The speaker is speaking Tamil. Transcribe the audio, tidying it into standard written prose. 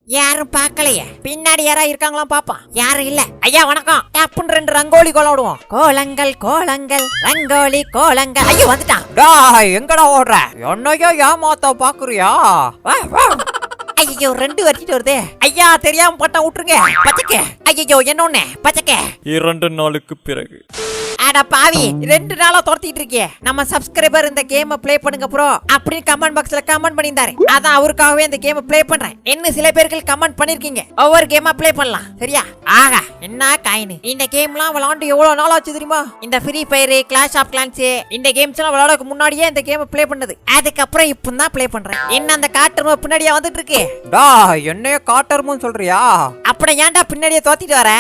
யாரும் பாக்கலையே, பின்னாடி யாரா இருக்காங்களா பாப்பா. யாரும் இல்ல. ஐயா வணக்கம். டப்புன்னு 2 ரங்கோலி கோலோடுவோம். கோலங்கள் கோலங்கள் ரங்கோலி கோலங்கள். ஐயோ வந்துட்டான். டேய் எங்கடா ஓடுற? என்னையோ ஏமாத்த பாக்குறியா? ஐயோ 2 வரிச்சிட்டு வருது. ஐயா தெரியாம போட்டா விட்டுருங்க. பச்சைக்க. ஐயோ என்ன பச்சைக்க. 2 நாளுக்கு பிறகு. அட பாவி, 2 நாளா துரத்திட்டு இருக்கே. நம்ம சப்ஸ்கிரைபர் இந்த கேமை ப்ளே பண்ணுங்க ப்ரோ அப்படின்னு கமெண்ட் பாக்ஸ்ல கமெண்ட் பண்ணியிருந்தாரு. அதான் அவருக்காகவே இந்த கேமை ப்ளே பண்றேன். இன்னும் சில பேர்கள் கமெண்ட் பண்ணிருக்கீங்க. ஒவ்வொரு கேமா ப்ளே பண்ணலாம் சரியா? ஆகா என்ன காயின். இந்த கேம்லாம் விளையாண்டு எவ்வளவு நாள் ஆச்சு தெரியுமா? இந்த free fire, clash of clans இந்த கேம்ஸ் எல்லாம் விளையாடக்கு முன்னாடியே இந்த கேமை ப்ளே பண்ணது. அதுக்கப்புறம் இப்போ தான் ப்ளே பண்றேன். என்ன அந்த காட்டுற பின்னாடியே வந்துட்டு இருக்கு. டேய் என்னைய காட்டருமோன்னு சொல்றியா? அப்புறம் ஏன்டா பின்னாடியே தோத்திட்டு வர?